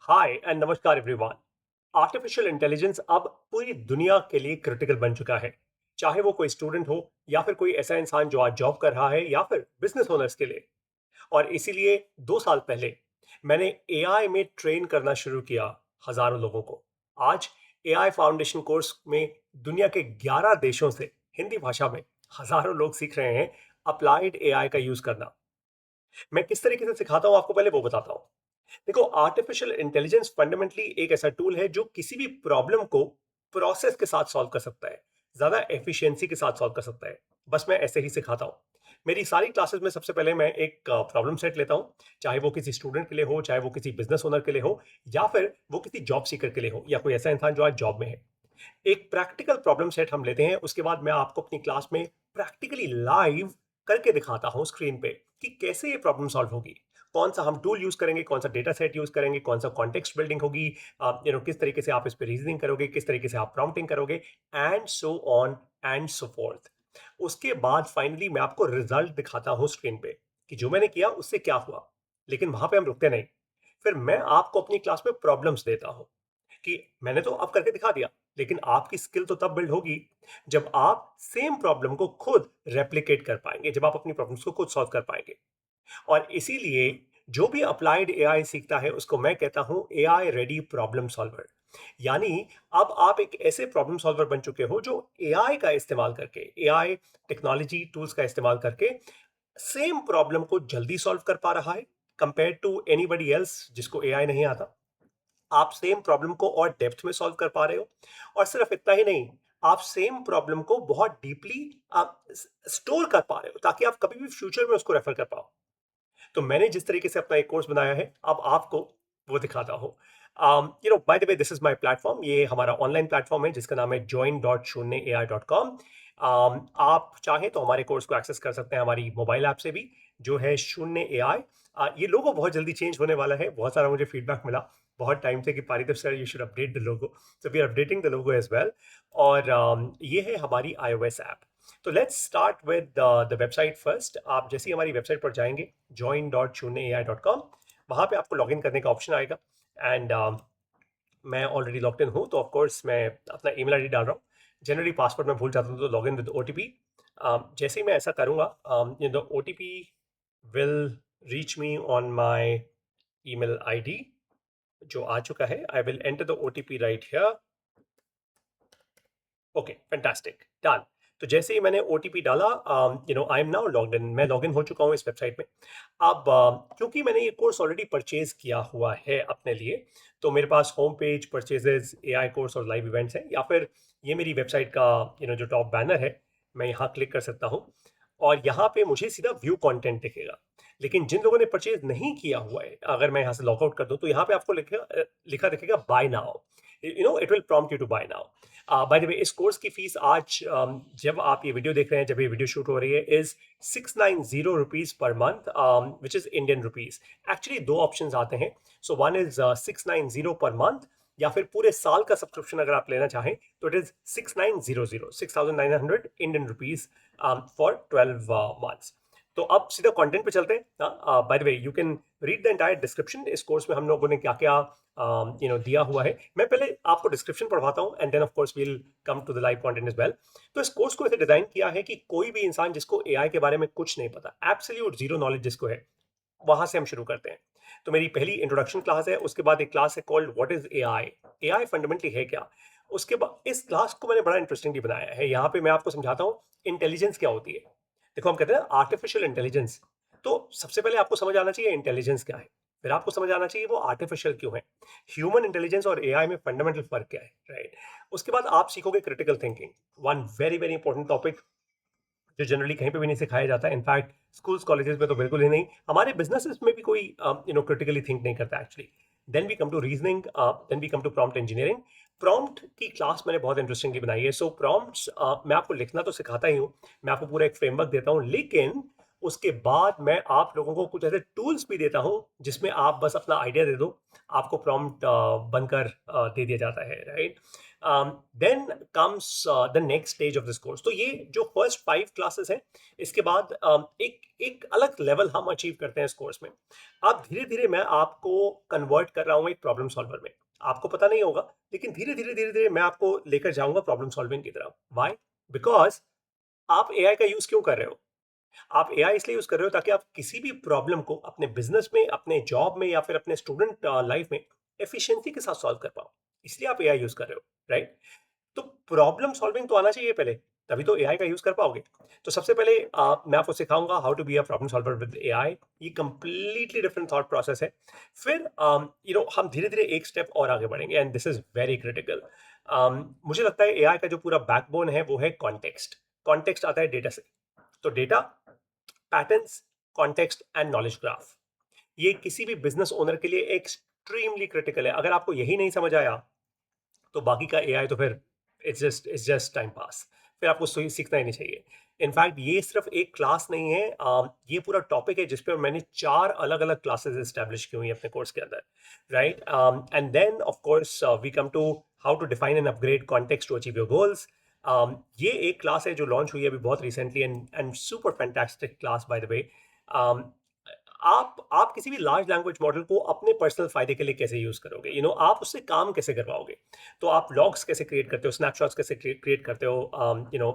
हाय and नमस्कार everyone. Artificial intelligence अब पूरी दुनिया के लिए क्रिटिकल बन चुका है। चाहे वो कोई स्टूडेंट हो या फिर कोई ऐसा इंसान जो आज जॉब कर रहा है या फिर बिजनेस ओनर्स के लिए। और इसीलिए 2 साल पहले मैंने एआई में ट्रेन करना शुरू किया हजारों लोगों को। आज एआई फाउंडेशन कोर्स में दुनिया के 11 देशों से हिंदी भाषा में हजारों लोग सीख रहे हैं अप्लाइड एआई का यूज करना। मैं किस तरीके से सिखाता हूं आपको पहले वो बताता हूं। देखो, आर्टिफिशियल इंटेलिजेंस फंडामेंटली एक ऐसा टूल है जो किसी भी प्रॉब्लम को प्रोसेस के साथ सॉल्व कर सकता है, ज्यादा एफिशिएंसी के साथ सॉल्व कर सकता है। बस मैं ऐसे ही सिखाता हूँ। मेरी सारी क्लासेस में सबसे पहले मैं एक प्रॉब्लम सेट लेता हूँ, चाहे वो किसी स्टूडेंट के लिए हो, चाहे वो किसी बिजनेस ओनर के लिए हो, या फिर वो किसी जॉब सीकर के लिए हो, या कोई ऐसा इंसान जो आज जॉब में है। एक प्रैक्टिकल प्रॉब्लम सेट हम लेते हैं, उसके बाद मैं आपको अपनी क्लास में प्रैक्टिकली लाइव करके दिखाता हूँ स्क्रीन पे कि कैसे ये प्रॉब्लम सॉल्व होगी, कौन सा हम टूल यूज करेंगे, कौन सा डेटा सेट यूज करेंगे, कौन सा कॉन्टेक्स्ट बिल्डिंग होगी, किस तरीके से आप इस पे रीजनिंग करोगे, किस तरीके से आप प्रॉम्प्टिंग करोगे, and so on and so fourth. उसके बाद फाइनली मैं आपको रिजल्ट दिखाता हूँ स्क्रीन पे कि जो मैंने किया उससे क्या हुआ। लेकिन वहां पे हम रुकते नहीं। फिर मैं आपको अपनी क्लास में प्रॉब्लम्स देता हूँ कि मैंने तो अब करके दिखा दिया, लेकिन आपकी स्किल तो तब बिल्ड होगी जब आप सेम प्रॉब्लम को खुद रेप्लिकेट कर पाएंगे, जब आप अपनी प्रॉब्लम्स को खुद सॉल्व कर पाएंगे। और इसीलिए जो भी अप्लाइड एआई सीखता है उसको मैं कहता हूं एआई रेडी प्रॉब्लम सॉल्वर। यानी अब आप एक ऐसे प्रॉब्लम सॉल्वर बन चुके हो जो एआई का इस्तेमाल करके, एआई टेक्नोलॉजी टूल्स का इस्तेमाल करके सेम प्रॉब्लम को जल्दी सॉल्व कर पा रहा है कंपेयर टू एनीबडी एल्स जिसको एआई नहीं आता। आप सेम प्रॉब्लम को और डेप्थ में सॉल्व कर पा रहे हो। और सिर्फ इतना ही नहीं, आप सेम प्रॉब्लम को बहुत डीपली आप स्टोर कर पा रहे हो ताकि आप कभी भी फ्यूचर में उसको रेफर कर पाओ। तो मैंने जिस तरीके से अपना एक कोर्स बनाया है, अब आपको वो दिखाता हूँ। Bye the way, this is my platform. ये हमारा ऑनलाइन प्लेटफॉर्म है जिसका नाम है join.shunyaai.com। आप चाहें तो हमारे कोर्स को एक्सेस कर सकते हैं हमारी मोबाइल ऐप से भी, जो है शून्य एआई। ये लोगो बहुत जल्दी चेंज होने वाला है। बहुत सारा मुझे फीडबैक मिला बहुत टाइम से कि Paritosh sir, you should update the logo. So we are updating the logo as well. और ये है हमारी iOS ऐप। तो let's start with the website first. आप जैसे ही हमारी वेबसाइट पर जाएंगे join.shunyaai.com, वहाँ पे आपको लॉगिन करने का ऑप्शन आएगा। एंड मैं ऑलरेडी लॉग्ड इन हूँ, तो ऑफ कोर्स मैं अपना ईमेल आईडी डाल रहा हूँ। जनरली पासवर्ड मैं भूल जाता हूँ, तो लॉगिन विद ओटीपी। जैसे ही मैं ऐसा करूँगा, the OTP will reach me on my email ID जो आ चुका है। I will enter the OTP right here. Okay, fantastic, done. तो जैसे ही मैंने ओटीपी डाला, I am now logged in. मैं लॉगिन हो चुका हूँ इस वेबसाइट में। अब क्योंकि मैंने ये कोर्स ऑलरेडी परचेज किया हुआ है अपने लिए, तो मेरे पास home page, purchases, AI course और लाइव इवेंट्स हैं, या फिर ये मेरी वेबसाइट का जो टॉप बैनर है, मैं यहाँ क्लिक कर सकता हूँ और यहाँ पे मुझे सीधा व्यू कंटेंट दिखेगा। लेकिन जिन लोगों ने परचेज नहीं किया हुआ है, अगर मैं यहाँ से लॉगआउट कर दूँ, तो यहाँ पे आपको लिखा दिखेगा buy now. It will prompt you to buy now. By the way, इस कोर्स की फीस आज, जब आप ये वीडियो देख रहे हैं, जब ये वीडियो शूट हो रही है, is 690 rupees per month, which is Indian rupees. Actually दो ऑप्शन आते हैं। So one is 690 per month, या फिर पूरे साल का सब्सक्रिप्शन अगर आप लेना चाहें तो it is 6900, 6900 Indian rupees for 12 months. तो अब सीधा कंटेंट पे चलते हैं। Bye the way, you can read the entire description. इस कोर्स में हम लोगों ने क्या क्या दिया हुआ है। मैं पहले आपको डिस्क्रिप्शन पढ़वाता हूँ and then of course will come to the live content as well. तो इस कोर्स को ऐसे डिजाइन किया है कि कोई भी इंसान जिसको एआई के बारे में कुछ नहीं पता, एब्सोल्यूट जीरो नॉलेज जिसको है, वहां से हम शुरू करते हैं। तो मेरी पहली इंट्रोडक्शन क्लास है, उसके बाद एक क्लास है called what is AI. AI fundamentally है क्या। उसके बाद इस क्लास को मैंने बड़ा इंटरेस्टिंगली बनाया है। यहाँ पे मैं आपको समझाता हूँ इंटेलिजेंस क्या होती है। देखो, हम कहते हैं आर्टिफिशियल इंटेलिजेंस, तो सबसे पहले आपको समझ आना चाहिए इंटेलिजेंस क्या है। फिर आपको समझ आना चाहिए वो आर्टिफिशियल क्यों है। ह्यूमन इंटेलिजेंस और एआई में फंडामेंटल फर्क क्या है, राइट। उसके बाद आप सीखोगे critical thinking, one very very important topic जो जनरली कहीं पे भी नहीं सिखाया जाता है। इनफैक्ट स्कूल्स कॉलेजेस में तो बिल्कुल ही नहीं। हमारे बिजनेसेस में भी कोई क्रिटिकली थिंक नहीं करता actually. Then we come to reasoning, then we come to prompt engineering. Prompt की क्लास मैंने बहुत इंटरेस्टिंगली बनाई है। सो प्रॉम्प्ट्स मैं आपको लिखना तो सिखाता ही हूँ, मैं आपको पूरा एक फ्रेमवर्क देता हूँ, लेकिन उसके बाद मैं आप लोगों को कुछ ऐसे टूल्स भी देता हूँ जिसमें आप बस अपना आइडिया दे दो, आपको प्रॉम्प्ट बनकर दे दिया जाता है, right? Then comes the next stage of this course. तो ये जो फर्स्ट 5 क्लासेस हैं, इसके बाद एक एक अलग लेवल हम अचीव करते हैं इस कोर्स में। अब धीरे-धीरे मैं आपको कन्वर्ट कर रहा हूँ एक प्रॉब्लम सॉल्वर में। आपको पता नहीं होगा, लेकिन धीरे-धीरे मैं आपको लेकर जाऊँगा प्रॉब्लम सॉल्विंग की तरफ। व्हाई? बिकॉज़ आप एआई का यूज़ क्यों कर रहे हो? आप एआई इसलिए यूज़ कर रहे हो ताकि आप किसी भी प्रॉब्लम को अपने बिज़नेस में, अपने जॉब में या फिर अपने स्टूडेंट लाइफ़ में एफिशिएंसी के साथ सॉल्व कर पाओ। इसलिए आप एआई यूज़ कर रहे हो, राइट? तो प्रॉब्लम सॉल्विंग तो आना चाहिए पहले, तभी तो एआई का यूज़ कर पाओगे। तो सबसे पहले मैं आपको सिखाऊँगा how to be a problem solver with AI. ये कंप्लीटली डिफरेंट थॉट प्रोसेस है। फिर हम धीरे-धीरे एक स्टेप और आगे बढ़ेंगे and this is very critical. मुझे लगता है एआई का जो पूरा बैकबोन है वो है कॉन्टेक्स्ट। कॉन्टेक्स्ट आता है डेटा से। तो data, patterns, context and knowledge graph, ये किसी भी बिज़नेस ओनर के लिए एक्सट्रीमली क्रिटिकल है। अगर आपको यही नहीं समझ आया, तो बाकी का एआई तो फिर इट्स जस्ट टाइम पास। फिर आपको सीखना ही नहीं चाहिए। इनफैक्ट ये सिर्फ एक क्लास नहीं है, ये पूरा टॉपिक है जिस पे मैंने 4 अलग-अलग क्लासेस एस्टैब्लिश की हुई हैं अपने कोर्स के अंदर, right? And then of course we come to how to define and upgrade context to achieve your goals. ये एक क्लास है जो लॉन्च हुई है अभी बहुत recently and super fantastic class bye the वे। आप किसी भी लार्ज लैंग्वेज मॉडल को अपने पर्सनल फायदे के लिए कैसे यूज करोगे, आप उससे काम कैसे करवाओगे? तो आप लॉग्स कैसे क्रिएट करते हो, स्नैपशॉट्स कैसे क्रिएट करते हो,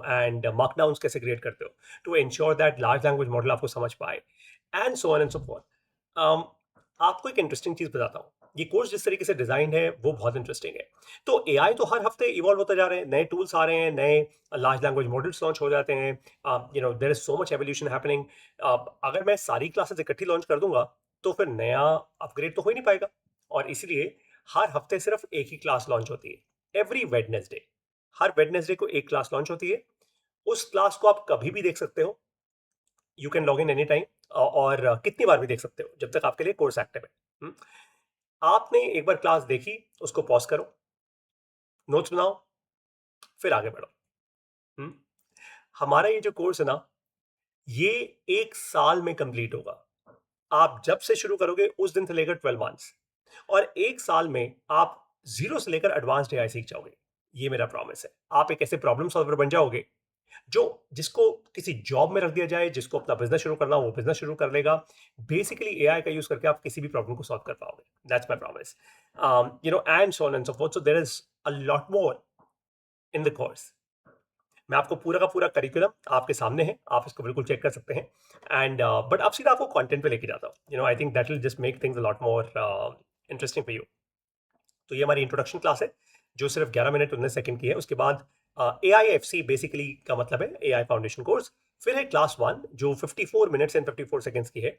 एंड मार्कडाउन्स कैसे क्रिएट करते हो to ensure that large language model आपको समझ पाए, and so on and so forth. आपको एक इंटरेस्टिंग चीज बताता हूँ। ये कोर्स जिस तरीके से डिजाइन है वो बहुत इंटरेस्टिंग है। तो एआई तो हर हफ्ते इवॉल्व होता जा रहे हैं, नए टूल्स आ रहे हैं, नए लार्ज लैंग्वेज मॉडल्स लॉन्च हो जाते हैं। There is so much evolution happening. अगर मैं सारी क्लासेस इकट्ठी लॉन्च कर दूंगा तो फिर नया अपग्रेड तो हो ही नहीं पाएगा। और इसलिए हर हफ्ते सिर्फ एक ही क्लास लॉन्च होती है, एवरी वेडनेसडे। हर वेडनेसडे को एक क्लास लॉन्च होती है। उस क्लास को आप कभी भी देख सकते हो, you can log in any time, और कितनी बार भी देख सकते हो जब तक आपके लिए कोर्स एक्टिव है। आपने एक बार क्लास देखी, उसको पॉज करो, नोट्स बनाओ, फिर आगे बढ़ो। हम्म? हमारा ये जो कोर्स है ना, ये 1 साल में कंप्लीट होगा। आप जब से शुरू करोगे उस दिन से लेकर 12 मंथ्स, और 1 साल में आप जीरो से लेकर एडवांस्ड एआई सीख जाओगे। ये मेरा प्रॉमिस है। आप एक ऐसे प्रॉब्लम सॉल्वर बन जाओगे जो जिसको किसी जॉब में रख दिया जाए, जिसको अपना बिजनेस शुरू करना हो वो बिजनेस शुरू कर लेगा। बेसिकली एआई का यूज करके आप किसी भी प्रॉब्लम को सॉल्व कर पाओगे। That's my promise. And so on and so forth. So there is a lot more in the course. मैं आपको पूरा का पूरा करिकुलम आपके सामने है, आप इसको बिल्कुल चेक कर सकते हैं। एंड बट अब सीधा आपको कंटेंट पे लेके जाता हूँ। I think that will just make things a lot more interesting for you. तो ये हमारी इंट्रोडक्शन क्लास है जो सिर्फ 11 मिनट 19 सेकंड की है। उसके बाद ए आई एफ सी बेसिकली का मतलब है ए आई फाउंडेशन कोर्स। फिर है क्लास 1 जो 54 मिनट्स एंड 54 सेकंड्स की है।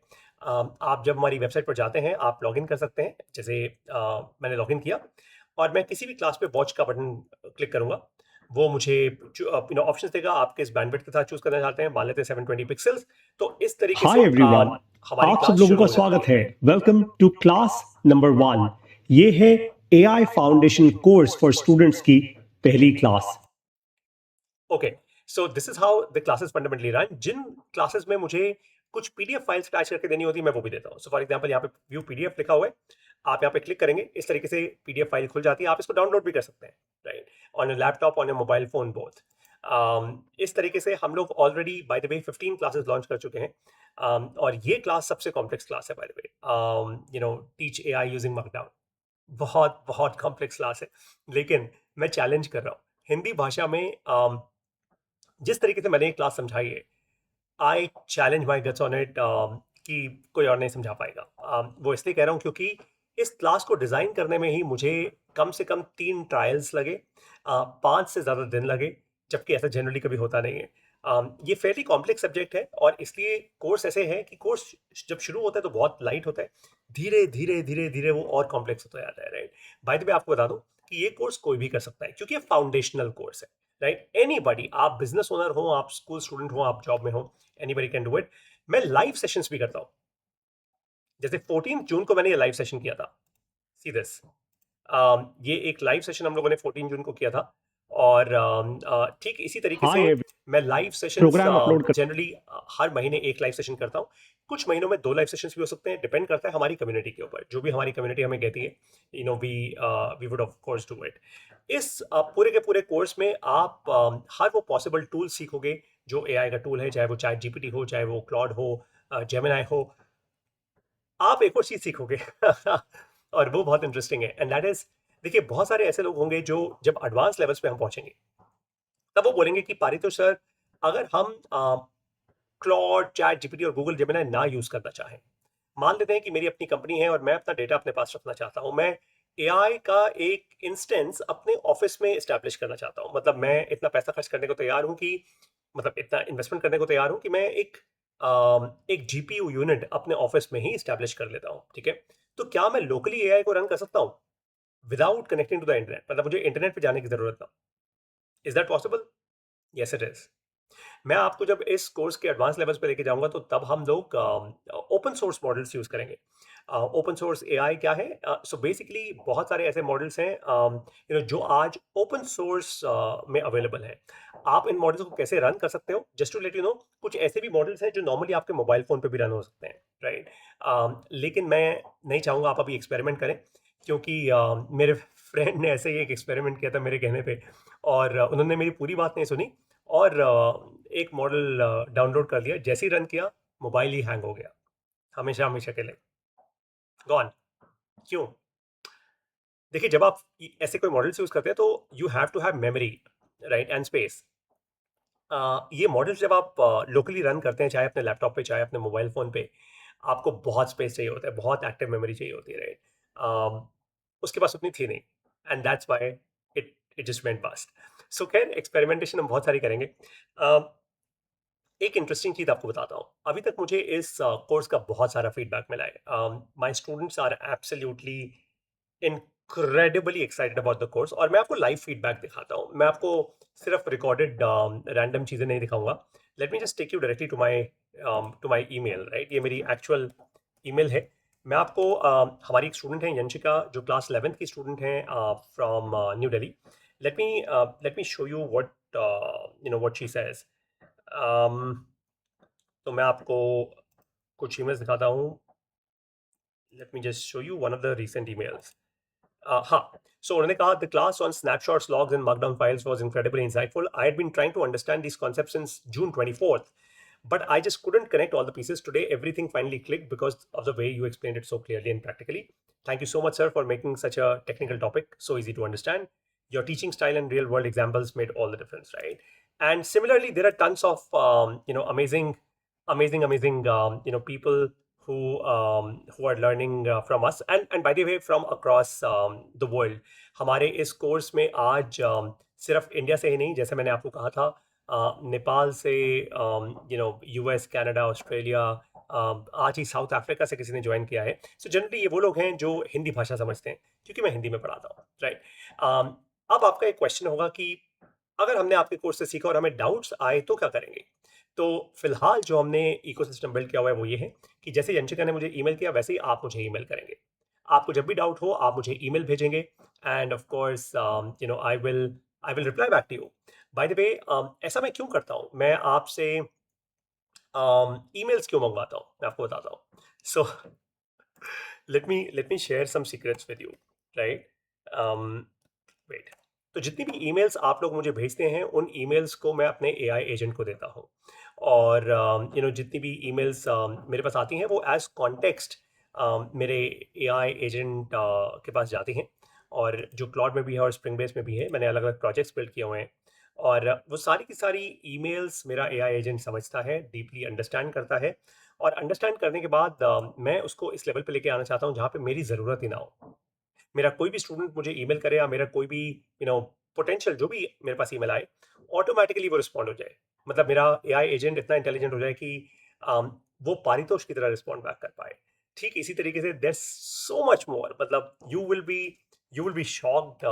आप जब हमारी वेबसाइट पर जाते हैं आप लॉग इन कर सकते हैं, जैसे मैंने लॉग इन किया और मैं किसी भी क्लास पे वॉच का बटन क्लिक करूंगा, वो मुझे ऑप्शन देगा आप किस बैंडविड्थ के साथ चूज करना चाहते हैं। मान लेते हैं 720 पिक्सल्स। तो इस तरीके हाय से एवरीवन, हमारी आप सब क्लास लोगों शुरू का हो स्वागत जाती है। है। Welcome to class number 1। ये है AI foundation course for students की पहली क्लास। Okay, so this is how the classes fundamentally run. जिन क्लासेस में मुझे कुछ पीडीएफ फाइल्स अटैच करके देनी होती है मैं वो भी देता हूँ। सो फॉर एग्जांपल यहाँ पे व्यू पीडीएफ लिखा हुआ है, आप यहाँ पे क्लिक करेंगे, इस तरीके से पीडीएफ फाइल खुल जाती है। आप इसको डाउनलोड भी कर सकते हैं, right, on your laptop, on your mobile phone, both. इस तरीके से हम लोग already bye the way 15 classes launch कर चुके हैं। और ये क्लास सबसे कॉम्प्लेक्स क्लास है bye the way. Teach A I using markdown. बहुत बहुत कॉम्प्लेक्स क्लास है, लेकिन मैं चैलेंज कर रहा हूँ हिंदी भाषा में। जिस तरीके से मैंने ये क्लास समझाई है, I challenge my guts on it, कि कोई और नहीं समझा पाएगा। वो इसलिए कह रहा हूँ क्योंकि इस क्लास को डिज़ाइन करने में ही मुझे कम से कम 3 ट्रायल्स लगे, 5 से ज़्यादा दिन लगे, जबकि ऐसा जनरली कभी होता नहीं है। ये फेयरली कॉम्प्लेक्स सब्जेक्ट है और इसलिए कोर्स ऐसे है कि कोर्स जब शुरू होता है तो बहुत लाइट होता है, धीरे धीरे धीरे धीरे वो और कॉम्प्लेक्स होता जाता है, राइट। बाय द वे आपको बता दूं कि ये कोर्स कोई भी कर सकता है क्योंकि ये फाउंडेशनल कोर्स है, राइट। एनीबॉडी, आप बिजनेस ओनर हो, आप स्कूल स्टूडेंट हो, आप जॉब में हो, एनीबॉडी कैन डू इट। मैं लाइव सेशंस भी करता हूँ। जैसे 14 जून को मैंने ये लाइव सेशन किया था। सी दिस, ये एक लाइव सेशन हम लोगों ने 14 जून को किया था और ठीक इसी तरीके हाँ, से ये मैं लाइव सेशंस प्रोग्राम अपलोड कर जनरली हर महीने एक लाइव सेशन करता हूँ। कुछ महीनों में 2 लाइव सेशंस भी हो सकते हैं, डिपेंड करता है हमारी कम्युनिटी के ऊपर। जो भी हमारी कम्युनिटी हमें कहती है, we would of course do it. इस पूरे के पूरे कोर्स में आप हर वो पॉसिबल टूल सीखोगे जो एआई का टूल है, चाहे वो चैट जीपीटी हो, चाहे वो क्लॉड हो, जेमिनाई हो। आप एक और चीज़ सीखोगे और वो बहुत इंटरेस्टिंग है, एंड दैट इज़, देखिए बहुत सारे ऐसे लोग होंगे जो जब एडवांस लेवल्स पे हम पहुँचेंगे, तब वो बोलेंगे कि पारितोष सर, अगर हम क्लॉड, चैट जीपीटी और गूगल जेमिनी ना यूज करना चाहें, मान लेते हैं कि मेरी अपनी कंपनी है और मैं अपना डेटा अपने पास रखना चाहता हूं, मैं एआई का एक इंस्टेंस अपने ऑफिस में इस्टेब्लिश करना चाहता हूं, मतलब मैं इतना पैसा खर्च करने को तैयार हूं कि, मतलब इतना इन्वेस्टमेंट करने को तैयार हूं कि मैं एक जीपीयू यूनिट अपने ऑफिस में ही इस्टेब्लिश कर लेता हूं, ठीक है। तो क्या मैं लोकली एआई को रन कर सकता हूं without connecting to the internet, मतलब मुझे इंटरनेट पे जाने की जरूरत ना? Is that possible? Yes it is. मैं आपको जब इस कोर्स के एडवांस लेवल्स पे लेके जाऊंगा, तो तब हम लोग ओपन सोर्स मॉडल्स यूज करेंगे। ओपन सोर्स एआई क्या है? सो बेसिकली बहुत सारे ऐसे मॉडल्स हैं जो आज ओपन सोर्स में अवेलेबल हैं। आप इन मॉडल्स को कैसे रन कर सकते हो, just to let you know, कुछ ऐसे भी मॉडल्स हैं जो नॉर्मली आपके मोबाइल फोन पे भी रन हो सकते हैं, राइट? लेकिन मैं नहीं चाहूंगा आप अभी एक्सपेरिमेंट करें, क्योंकि मेरे फ्रेंड ने ऐसे ही एक एक्सपेरिमेंट किया था मेरे कहने पे, और उन्होंने मेरी पूरी बात नहीं सुनी, और एक मॉडल डाउनलोड कर लिया, जैसे ही रन किया मोबाइल ही हैंग हो गया, हमेशा हमेशा के लिए गॉन। क्यों? देखिए, जब आप ऐसे कोई मॉडल्स यूज करते हैं, तो you have to have memory, right, and space. ये मॉडल्स जब आप लोकली रन करते हैं, चाहे अपने लैपटॉप पे चाहे अपने मोबाइल फोन पे, आपको बहुत स्पेस चाहिए होता है, बहुत एक्टिव मेमोरी चाहिए होती है, राइट? उसके पास उतनी थी नहीं, and that's why it it just went past. So खैर, एक्सपेरिमेंटेशन हम बहुत सारी करेंगे। uh, एक इंटरेस्टिंग चीज़ आपको बताता हूँ। अभी तक मुझे इस कोर्स का बहुत सारा फीडबैक मिला है। My students are absolutely incredibly excited about the course, और मैं आपको लाइव फीडबैक दिखाता हूँ। मैं आपको सिर्फ रिकॉर्डेड रैंडम चीज़ें नहीं दिखाऊंगा। Let me just take you directly to my email, right? ये मेरी एक्चुअल ईमेल है। मैं आपको हमारी एक स्टूडेंट है यंशिका, जो क्लास 11th की स्टूडेंट हैं, from new Delhi. Let me show you what she says. तो मैं आपको कुछ ईमेल्स दिखाता हूँ। Late me just show you one of the recent emails. हाँ, सो उन्होंने कहा, the class on snapshots, logs and markdown files was incredibly insightful. I had been trying to understand these concepts since June 24th, but I just couldn't connect all the pieces. Today everything finally clicked because of the way you explained it so clearly and practically. Thank you so much, sir, for making such a technical topic so easy to understand. Your teaching style and real world examples made all the difference, right? And similarly, there are tons of amazing people who are learning from us, and by the way, from across the world. हमारे इस course में आज सिर्फ India से ही नहीं, जैसे मैंने आपको कहा था, नेपाल से, यूएस, कनाडा, ऑस्ट्रेलिया, आज ही साउथ अफ्रीका से किसी ने ज्वाइन किया है। सो जनरली ये वो लोग हैं जो हिंदी भाषा समझते हैं, क्योंकि मैं हिंदी में पढ़ाता हूँ, राइट? अब आपका एक क्वेश्चन होगा कि अगर हमने आपके कोर्स से सीखा और हमें डाउट्स आए तो क्या करेंगे? तो फिलहाल जो हमने इकोसिस्टम बिल्ड किया हुआ है वो ये है कि जैसे यंशिका ने मुझे ईमेल किया, वैसे ही आप मुझे ईमेल करेंगे। आपको जब भी डाउट हो, आप मुझे ईमेल भेजेंगे, and of course I will reply back to you. By the way, ऐसा मैं क्यों करता हूँ, मैं आपसे ईमेल्स क्यों मंगवाता हूँ, मैं आपको बताता हूँ। So let me share some secrets with you, right? Wait. तो जितनी भी ईमेल्स आप लोग मुझे भेजते हैं, उन ईमेल्स को मैं अपने एआई एजेंट को देता हूँ, और जितनी भी ईमेल्स मेरे पास आती हैं, वो एज कॉन्टेक्स्ट मेरे एआई एजेंट के पास जाती हैं, और जो क्लाउड में भी है और स्प्रिंग बेस में भी है। मैंने अलग अलग प्रोजेक्ट्स बिल्ड किए हुए हैं, और वो सारी की सारी ईमेल्स मेरा एआई एजेंट समझता है, डीपली अंडरस्टैंड करता है, और अंडरस्टैंड करने के बाद मैं उसको इस लेवल पे लेके आना चाहता हूँ जहाँ पे मेरी ज़रूरत ही ना हो। मेरा कोई भी स्टूडेंट मुझे ईमेल करे, या मेरा कोई भी पोटेंशियल जो भी मेरे पास ईमेल आए, ऑटोमेटिकली वो रिस्पॉन्ड हो जाए। मतलब मेरा एआई एजेंट इतना इंटेलिजेंट हो जाए कि वो पारितोष की तरह रिस्पॉन्ड बैक कर पाए। ठीक इसी तरीके से देयर सो मच मोर, मतलब you will be shocked,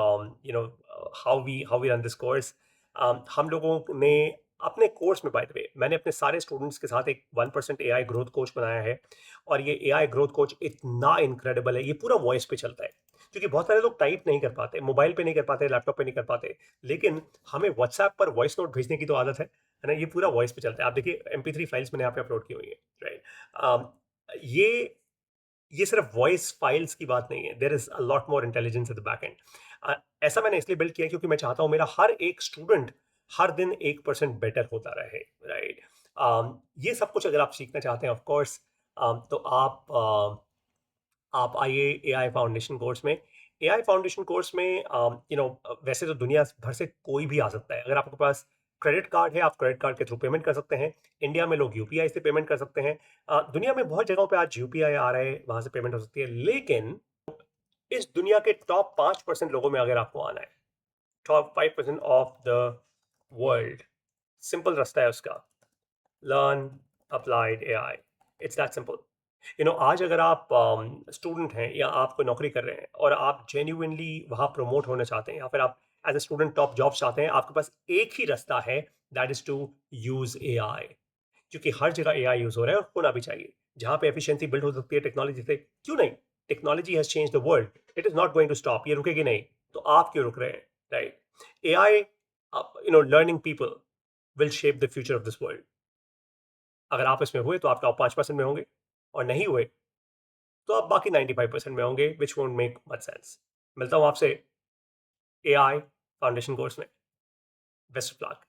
how we run this course. हम लोगों ने अपने कोर्स में, बाय द वे, मैंने अपने सारे स्टूडेंट्स के साथ एक 1% एआई ग्रोथ कोच बनाया है, और ये एआई ग्रोथ कोच इतना इनक्रेडिबल है, ये पूरा वॉइस पे चलता है। क्योंकि बहुत सारे लोग टाइप नहीं कर पाते, मोबाइल पे नहीं कर पाते, लैपटॉप पे नहीं कर पाते, लेकिन हमें व्हाट्सएप पर वॉइस नोट भेजने की तो आदत है ना? ये पूरा वॉइस पे चलता है। आप देखिए MP3 फाइल्स मैंने यहाँ पे अपलोड की हुई है, राइट? ये सिर्फ वॉइस फाइल्स की बात नहीं है, there is a lot more intelligence at the back end. ऐसा मैंने इसलिए बिल्ड किया क्योंकि मैं चाहता हूँ मेरा हर एक स्टूडेंट हर दिन 1% बेटर होता रहे, राइट? ये सब कुछ अगर आप सीखना चाहते हैं, ऑफ कोर्स, तो आप आइए एआई फाउंडेशन कोर्स में। एआई फाउंडेशन कोर्स में वैसे तो दुनिया भर से कोई भी आ सकता है। अगर आपके पास क्रेडिट कार्ड है, आप क्रेडिट कार्ड के थ्रू पेमेंट कर सकते हैं। इंडिया में लोग यूपीआई से पेमेंट कर सकते हैं। दुनिया में बहुत जगहों पे आज यूपीआई आ रहा है, वहां से पेमेंट हो सकती है। लेकिन इस दुनिया के टॉप 5% लोगों में अगर आपको आना है, top 5% of the world, simple रास्ता है उसका, learn applied AI. It's that simple. आज अगर आप स्टूडेंट हैं या आप कोई नौकरी कर रहे हैं और आप जेन्युइनली वहाँ प्रमोट होना चाहते हैं, या फिर आप as a student top job चाहते हैं, आपके पास एक ही रास्ता है, that is to use AI. क्योंकि हर जगह एआई यूज हो रहा है और होना भी चाहिए। जहाँ पे एफिशिएंसी बिल्ड हो सकती है टेक्नोलॉजी से, क्यों नहीं? Technology has change the world, it is not going to stop. ये रुकेगी नहीं, तो आप क्यों रुक रहे हैं, right? AI, learning people will shape the future of this world. अगर आप इसमें हुए तो आप टॉप 5% में होंगे, और नहीं हुए तो आप बाकी 95% में होंगे, विच वोंट मेक मच सेंस। मिलता हूँ आपसे एआई फाउंडेशन कोर्स में। Best of luck.